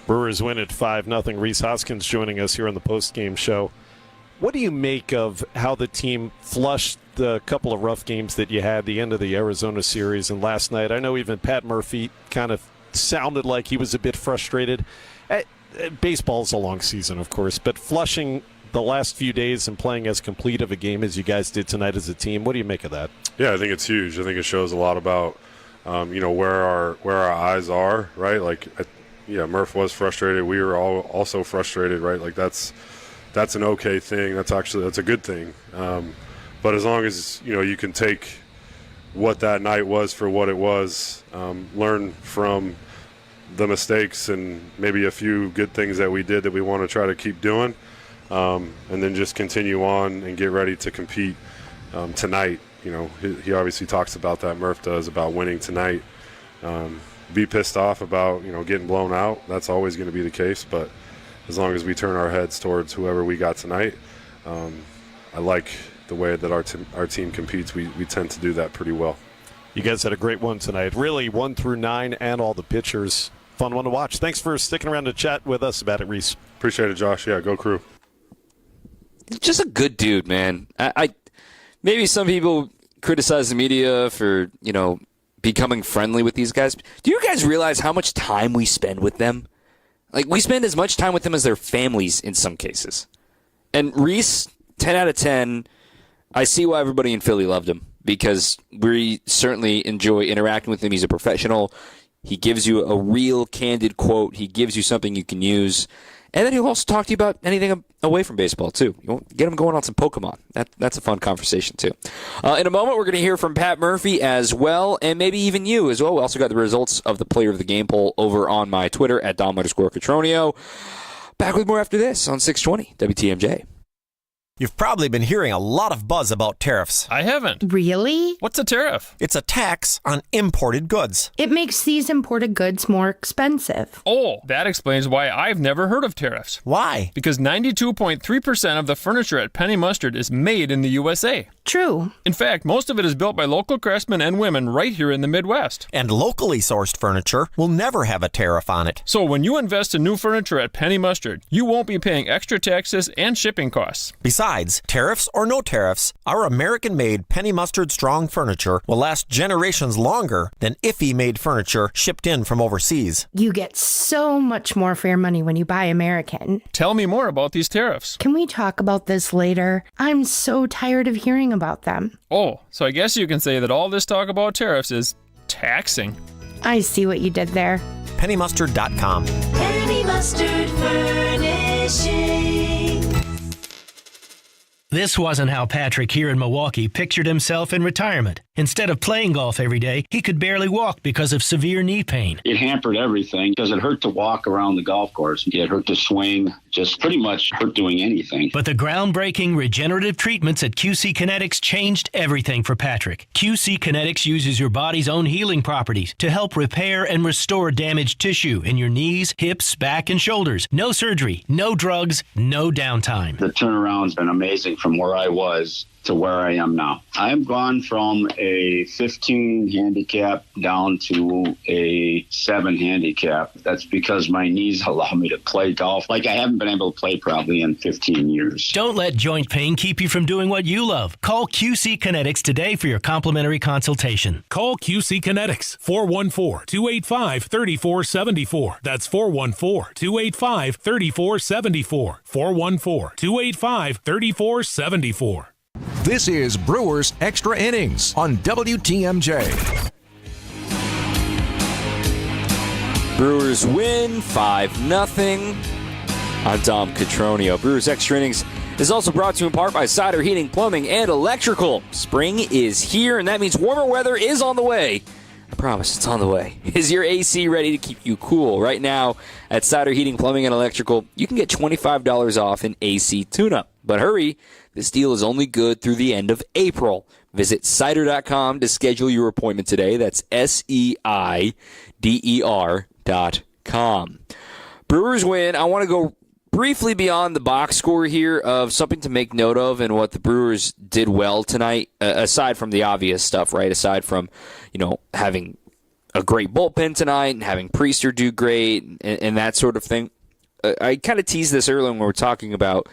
Brewers win at 5-0. Rhys Hoskins joining us here on the postgame show. What do you make of how the team flushed the couple of rough games that you had, the end of the Arizona series and last night? I know even Pat Murphy kind of sounded like he was a bit frustrated. Baseball's a long season, of course, but flushing the last few days and playing as complete of a game as you guys did tonight as a team, what do you make of that? Yeah, I think it's huge. I think it shows a lot about, where our eyes are, right? Like, Murph was frustrated. We were all also frustrated, right? Like, that's an okay thing. That's a good thing. But as long as, you can take what that night was for what it was, learn from the mistakes and maybe a few good things that we did that we want to try to keep doing, and then just continue on and get ready to compete tonight. He obviously talks about that, Murph does, about winning tonight. Be pissed off about, getting blown out. That's always going to be the case, but as long as we turn our heads towards whoever we got tonight, I like the way that our team competes. We tend to do that pretty well. You guys had a great one tonight. Really, 1 through 9 and all the pitchers. Fun one to watch. Thanks for sticking around to chat with us about it, Rhys. Appreciate it, Josh. Yeah, go Crew. Just a good dude, man. I maybe some people criticize the media for, becoming friendly with these guys. Do you guys realize how much time we spend with them? Like, we spend as much time with them as their families in some cases. And Rhys, 10 out of 10, I see why everybody in Philly loved him, because we certainly enjoy interacting with him. He's a professional. He gives you a real candid quote. He gives you something you can use. And then he'll also talk to you about anything away from baseball, too. You'll get him going on some Pokemon. That's a fun conversation, too. In a moment, we're going to hear from Pat Murphy as well, and maybe even you as well. We also got the results of the Player of the Game poll over on my Twitter at Dom_Cotroneo. Back with more after this on 620 WTMJ. You've probably been hearing a lot of buzz about tariffs. I haven't. Really? What's a tariff? It's a tax on imported goods. It makes these imported goods more expensive. Oh, that explains why I've never heard of tariffs. Why? Because 92.3% of the furniture at Penny Mustard is made in the USA. True. In fact, most of it is built by local craftsmen and women right here in the Midwest. And locally sourced furniture will never have a tariff on it. So when you invest in new furniture at Penny Mustard, you won't be paying extra taxes and shipping costs. Besides, tariffs or no tariffs, our American-made Penny Mustard Strong furniture will last generations longer than IFE-made furniture shipped in from overseas. You get so much more for your money when you buy American. Tell me more about these tariffs. Can we talk about this later? I'm so tired of hearing about them. Oh, so I guess you can say that all this talk about tariffs is taxing. I see what you did there. PennyMustard.com. Penny Mustard Furnishing. This wasn't how Patrick here in Milwaukee pictured himself in retirement. Instead of playing golf every day, he could barely walk because of severe knee pain. It hampered everything because it hurt to walk around the golf course. It hurt to swing, just pretty much hurt doing anything. But the groundbreaking regenerative treatments at QC Kinetics changed everything for Patrick. QC Kinetics uses your body's own healing properties to help repair and restore damaged tissue in your knees, hips, back, and shoulders. No surgery, no drugs, no downtime. The turnaround's been amazing from where I was to where I am now. I've gone from a 15 handicap down to a 7 handicap. That's because my knees allow me to play golf like I haven't been able to play probably in 15 years. Don't let joint pain keep you from doing what you love. Call QC Kinetics today for your complimentary consultation. Call QC Kinetics, 414-285-3474. That's 414-285-3474. 414-285-3474. This is Brewers Extra Innings on WTMJ. Brewers win 5-0. I'm Tom Cotroneo. Brewers Extra Innings is also brought to you in part by Cider Heating, Plumbing, and Electrical. Spring is here, and that means warmer weather is on the way. I promise it's on the way. Is your AC ready to keep you cool? Right now at Cider Heating, Plumbing, and Electrical, you can get $25 off an AC tune-up. But hurry, this deal is only good through the end of April. Visit cider.com to schedule your appointment today. That's SEIDER.com. Brewers win. I want to go briefly beyond the box score here of something to make note of and what the Brewers did well tonight, aside from the obvious stuff, right? Aside from, having a great bullpen tonight and having Priester do great and that sort of thing. I kind of teased this earlier when we were talking about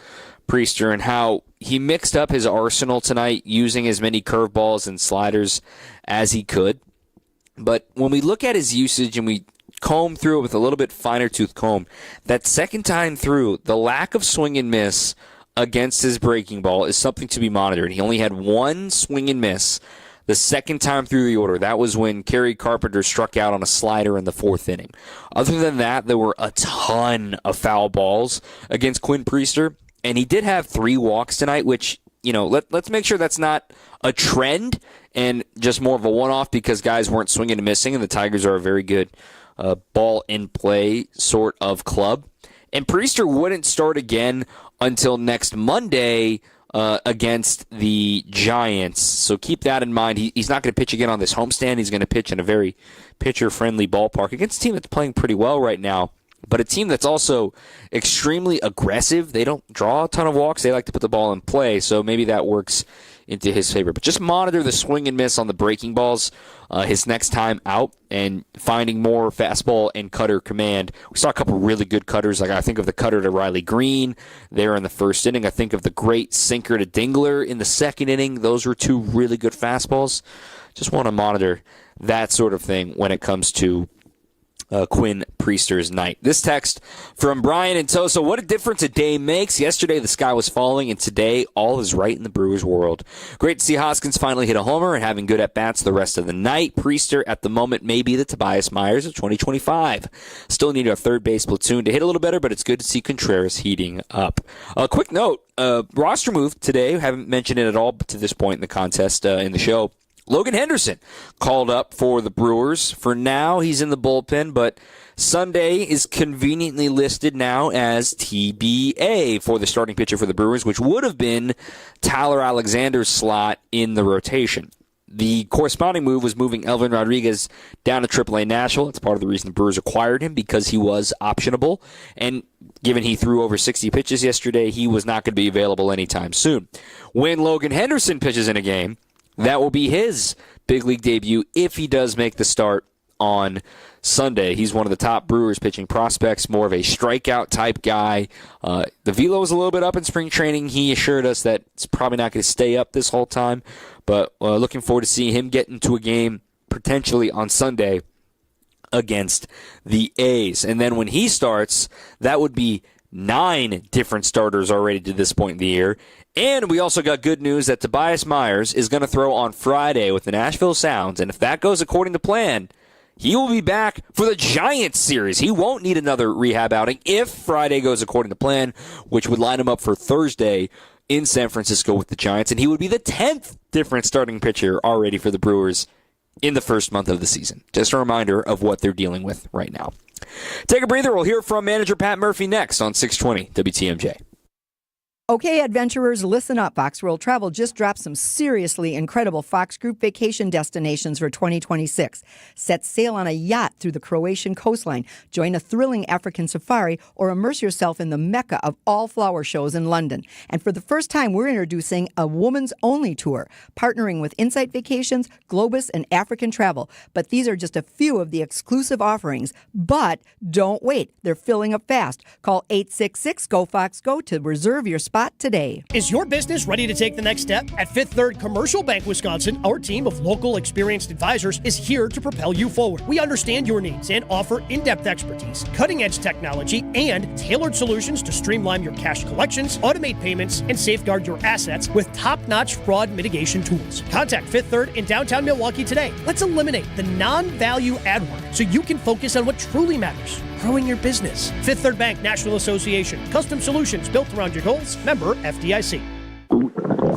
Priester and how he mixed up his arsenal tonight using as many curveballs and sliders as he could. But when we look at his usage and we comb through it with a little bit finer tooth comb, that second time through, the lack of swing and miss against his breaking ball is something to be monitored. He only had one swing and miss the second time through the order. That was when Kerry Carpenter struck out on a slider in the 4th inning. Other than that, there were a ton of foul balls against Quinn Priester. And he did have 3 walks tonight, which, let's make sure that's not a trend and just more of a one-off because guys weren't swinging and missing, and the Tigers are a very good ball-in-play sort of club. And Priester wouldn't start again until next Monday against the Giants. So keep that in mind. He's not going to pitch again on this homestand. He's going to pitch in a very pitcher-friendly ballpark against a team that's playing pretty well right now. But a team that's also extremely aggressive. They don't draw a ton of walks. They like to put the ball in play, so maybe that works into his favor. But just monitor the swing and miss on the breaking balls his next time out and finding more fastball and cutter command. We saw a couple really good cutters. Like I think of the cutter to Riley Green there in the 1st inning. I think of the great sinker to Dingler in the 2nd inning. Those were 2 really good fastballs. Just want to monitor that sort of thing when it comes to Quinn Priester's night. This text from Brian and Tosa. What a difference a day makes. Yesterday the sky was falling, and today all is right in the Brewers world. Great to see Hoskins finally hit a homer and having good at-bats the rest of the night. Priester at the moment may be the Tobias Myers of 2025. Still need our third base platoon to hit a little better, but it's good to see Contreras heating up. A quick note, roster move today. Haven't mentioned it at all to this point in the contest in the show. Logan Henderson called up for the Brewers. For now, he's in the bullpen, but Sunday is conveniently listed now as TBA for the starting pitcher for the Brewers, which would have been Tyler Alexander's slot in the rotation. The corresponding move was moving Elvin Rodriguez down to AAA Nashville. It's part of the reason the Brewers acquired him, because he was optionable. And given he threw over 60 pitches yesterday, he was not going to be available anytime soon. When Logan Henderson pitches in a game, that will be his big league debut if he does make the start on Sunday. He's one of the top Brewers pitching prospects, more of a strikeout type guy. The velo was a little bit up in spring training. He assured us that it's probably not going to stay up this whole time, but looking forward to seeing him get into a game potentially on Sunday against the A's. And then when he starts, that would be 9 different starters already to this point in the year. And we also got good news that Tobias Myers is going to throw on Friday with the Nashville Sounds. And if that goes according to plan, he will be back for the Giants series. He won't need another rehab outing if Friday goes according to plan, which would line him up for Thursday in San Francisco with the Giants. And he would be the 10th different starting pitcher already for the Brewers in the first month of the season. Just a reminder of what they're dealing with right now. Take a breather. We'll hear from manager Pat Murphy next on 620 WTMJ. Okay, adventurers, listen up. Fox World Travel just dropped some seriously incredible Fox Group vacation destinations for 2026. Set sail on a yacht through the Croatian coastline, join a thrilling African safari, or immerse yourself in the mecca of all flower shows in London. And for the first time, we're introducing a woman's-only tour, partnering with Insight Vacations, Globus, and African Travel. But these are just a few of the exclusive offerings. But don't wait. They're filling up fast. Call 866-GO-FOX-GO to reserve your spot today. Is your business ready to take the next step? At Fifth Third Commercial Bank Wisconsin, our team of local experienced advisors is here to propel you forward. We understand your needs and offer in-depth expertise, cutting-edge technology, and tailored solutions to streamline your cash collections, automate payments, and safeguard your assets with top-notch fraud mitigation tools. Contact Fifth Third in downtown Milwaukee today. Let's eliminate the non-value ad work so you can focus on what truly matters. Growing your business. Fifth Third Bank National Association. Custom solutions built around your goals. Member FDIC.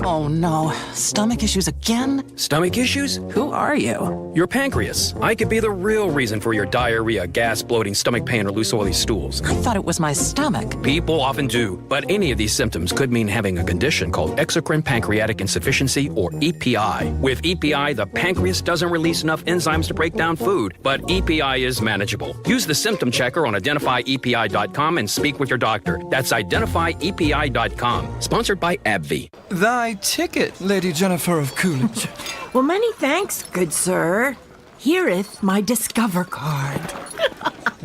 Oh no, stomach issues again? Stomach issues? Who are you? Your pancreas. I could be the real reason for your diarrhea, gas, bloating, stomach pain, or loose oily stools. I thought it was my stomach. People often do, but any of these symptoms could mean having a condition called exocrine pancreatic insufficiency, or EPI. With EPI, the pancreas doesn't release enough enzymes to break down food, but EPI is manageable. Use the symptom checker on identifyepi.com and speak with your doctor. That's identifyepi.com. Sponsored by AbbVie. Thy ticket, Lady Jennifer of Coolidge. Well, many thanks, good sir. Hereth my Discover card.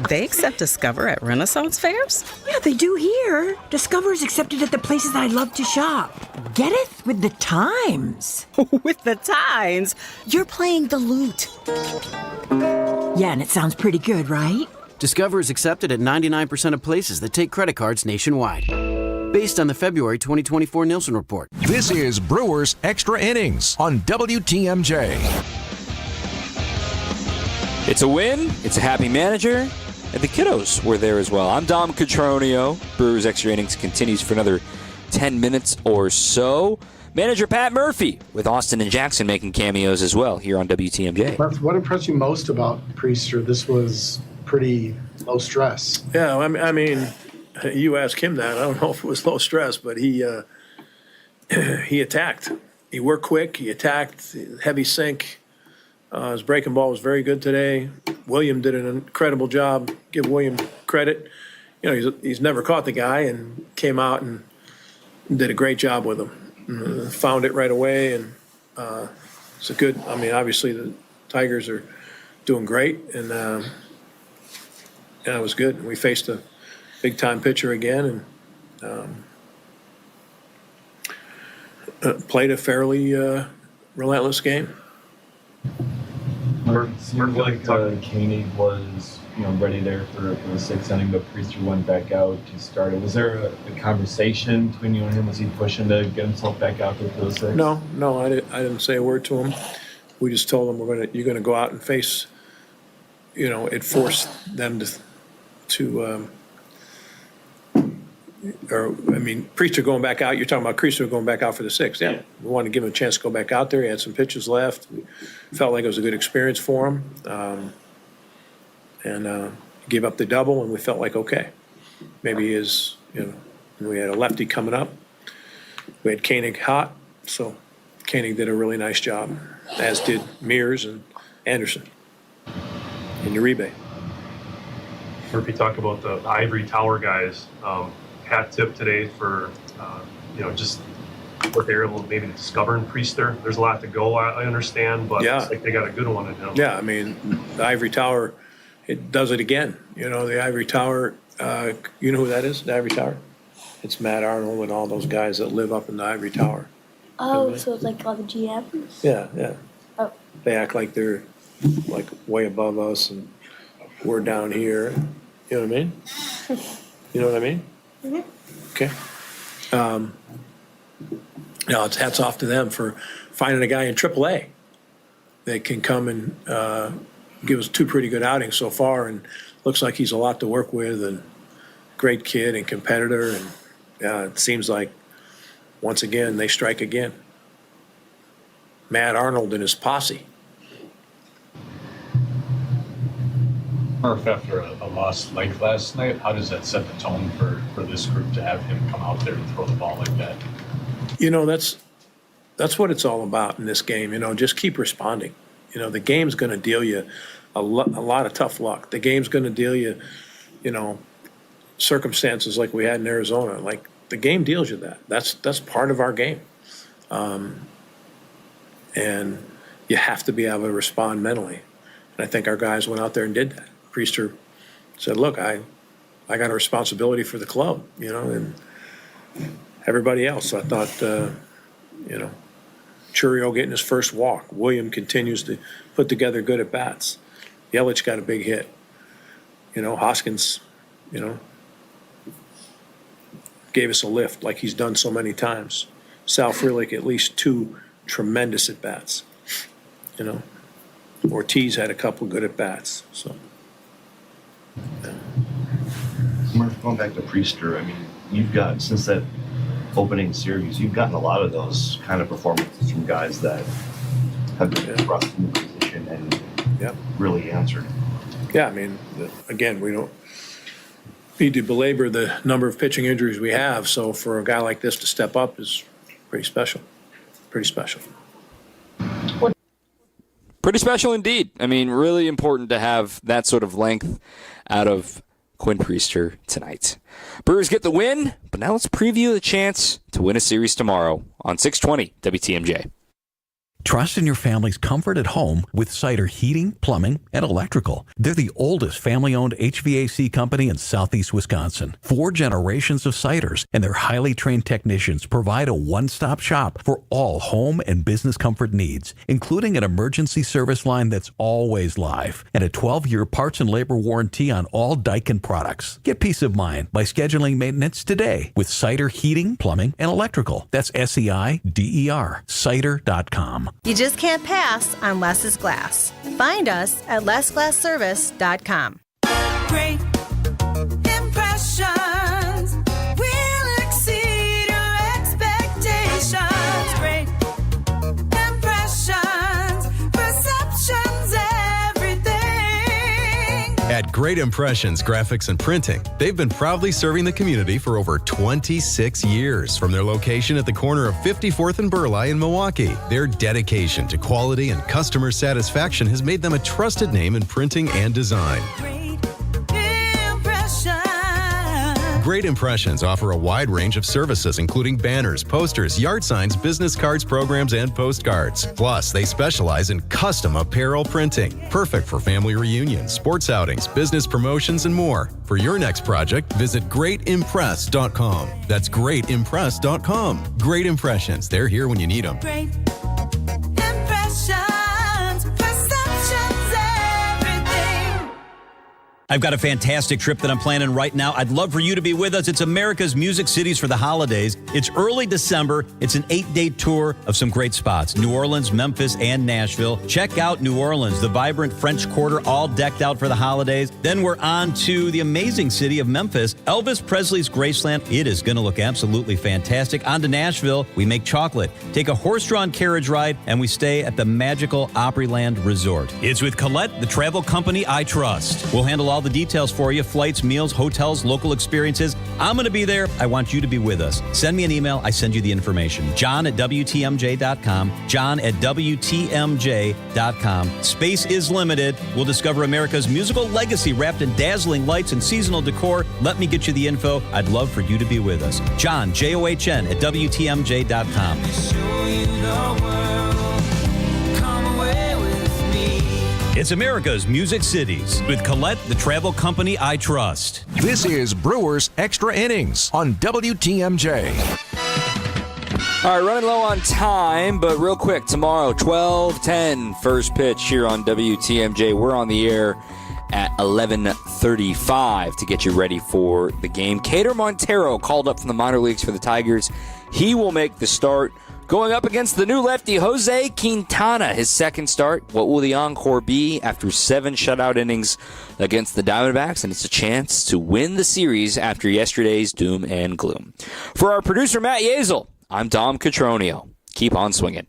They accept Discover at Renaissance fairs? Yeah, they do here. Discover is accepted at the places I love to shop. Getteth with the times. With the times? You're playing the lute. Yeah, and it sounds pretty good, right? Discover is accepted at 99% of places that take credit cards nationwide. Based on the February 2024 Nielsen Report. This is Brewers Extra Innings on WTMJ. It's a win. It's a happy manager. And the kiddos were there as well. I'm Dom Cotroneo. Brewers Extra Innings continues for another 10 minutes or so. Manager Pat Murphy with Austin and Jackson making cameos as well here on WTMJ. What impressed you most about Priester? This was pretty low stress. Yeah, I mean, you ask him that. I don't know if it was low stress, but he attacked. He worked quick. He attacked. Heavy sink. His breaking ball was very good today. William did an incredible job. Give William credit. You know, he's never caught the guy and came out and did a great job with him. Found it right away, and it's a good. I mean, obviously the Tigers are doing great, and it was good. We faced a big-time pitcher again, and played a fairly relentless game. Seemed like Koenig was, ready there for the sixth inning, but Priester went back out to start it. Was there a conversation between you and him? Was he pushing to get himself back out there for the sixth? No, I didn't say a word to him. We just told him you're gonna go out and face. It forced them to Priester going back out. You're talking about Priester going back out for the 6th. Yeah. We wanted to give him a chance to go back out there. He had some pitches left. We felt like it was a good experience for him. And gave up the double, and we felt like, okay, maybe he is, we had a lefty coming up. We had Koenig hot, so Koenig did a really nice job, as did Mears and Anderson in Uribe. Murphy talked about the ivory tower guys. Hat tip today for, just what they're able to maybe discover in Priester. There's a lot to go, I understand, but Yeah. it's like they got a good one in him. Yeah, the ivory tower, it does it again. The ivory tower, you know who that is, the ivory tower? It's Matt Arnold and all those guys that live up in the ivory tower. Oh, so it's like all the GMs? Yeah. Oh. They act like they're like way above us and we're down here. You know what I mean? You know what I mean? Mm-hmm. Okay. It's hats off to them for finding a guy in AAA that can come and give us 2 pretty good outings so far, and looks like he's a lot to work with, and great kid and competitor, and it seems like once again they strike again. Matt Arnold and his posse. Murph, after a loss like last night, how does that set the tone for this group to have him come out there and throw the ball like that? That's what it's all about in this game. Just keep responding. The game's going to deal you a lot of tough luck. The game's going to deal you, circumstances like we had in Arizona. Like, the game deals you that. That's part of our game. And you have to be able to respond mentally. And I think our guys went out there and did that. Priester said, look, I got a responsibility for the club, and everybody else. I thought, Churio getting his first walk. William continues to put together good at-bats. Yelich got a big hit. Hoskins, gave us a lift like he's done so many times. Sal Frelick, at least 2 tremendous at-bats. Ortiz had a couple good at-bats. So, Murph, going back to Priester, you've got, since that opening series, you've gotten a lot of those kind of performances from guys that have been thrust in the position and really answered. Yeah, again, we don't need to belabor the number of pitching injuries we have, so for a guy like this to step up is pretty special. Pretty special. Pretty special indeed. Really important to have that sort of length out of Quinn Priester tonight. Brewers get the win, but now let's preview the chance to win a series tomorrow on 620 WTMJ. Trust in your family's comfort at home with Cider Heating, Plumbing, and Electrical. They're the oldest family-owned HVAC company in southeast Wisconsin. 4 generations of Ciders, and their highly trained technicians provide a one-stop shop for all home and business comfort needs, including an emergency service line that's always live and a 12-year parts and labor warranty on all Daikin products. Get peace of mind by scheduling maintenance today with Cider Heating, Plumbing, and Electrical. That's SEIDER, cider.com. You just can't pass on Less is Glass. Find us at lessglassservice.com. Great impressions will exceed your expectations. Great impressions, perceptions, everything. At Great Impressions Graphics and Printing, they've been proudly serving the community for over 26 years. From their location at the corner of 54th and Burleigh in Milwaukee, their dedication to quality and customer satisfaction has made them a trusted name in printing and design. Great Impressions offer a wide range of services, including banners, posters, yard signs, business cards, programs, and postcards. Plus, they specialize in custom apparel printing, perfect for family reunions, sports outings, business promotions, and more. For your next project, visit greatimpress.com. That's greatimpress.com. Great Impressions. They're here when you need them. Great impressions, perceptions, everything. I've got a fantastic trip that I'm planning right now. I'd love for you to be with us. It's America's Music Cities for the holidays. It's early December. It's an 8-day tour of some great spots. New Orleans, Memphis, and Nashville. Check out New Orleans, the vibrant French Quarter, all decked out for the holidays. Then we're on to the amazing city of Memphis, Elvis Presley's Graceland. It is going to look absolutely fantastic. On to Nashville, we make chocolate, take a horse-drawn carriage ride, and we stay at the magical Opryland Resort. It's with Colette, the travel company I trust. We'll handle all the details for you, flights, meals, hotels, local experiences. I'm going to be there. I want you to be with us. Send me an email. I send you the information. John@WTMJ.com. John@WTMJ.com. Space is limited. We'll discover America's musical legacy wrapped in dazzling lights and seasonal decor. Let me get you the info. I'd love for you to be with us. John, John, at WTMJ.com. It's America's Music Cities with Colette, the travel company I trust. This is Brewers Extra Innings on WTMJ. All right, running low on time, but real quick, tomorrow, 12:10, first pitch here on WTMJ. We're on the air at 11:35 to get you ready for the game. Cater Montero called up from the minor leagues for the Tigers. He will make the start. Going up against the new lefty, Jose Quintana, his second start. What will the encore be after 7 shutout innings against the Diamondbacks? And it's a chance to win the series after yesterday's doom and gloom. For our producer, Matt Yazel, I'm Dom Cotroneo. Keep on swinging.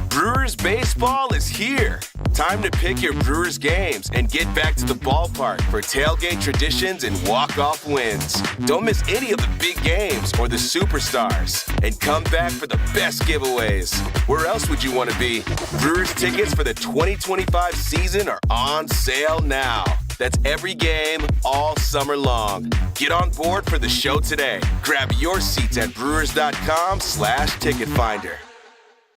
Brewers baseball is here. Time to pick your Brewers games and get back to the ballpark for tailgate traditions and walk-off wins. Don't miss any of the big games or the superstars. And come back for the best giveaways. Where else would you want to be? Brewers tickets for the 2025 season are on sale now. That's every game, all summer long. Get on board for the show today. Grab your seats at brewers.com/ticket finder.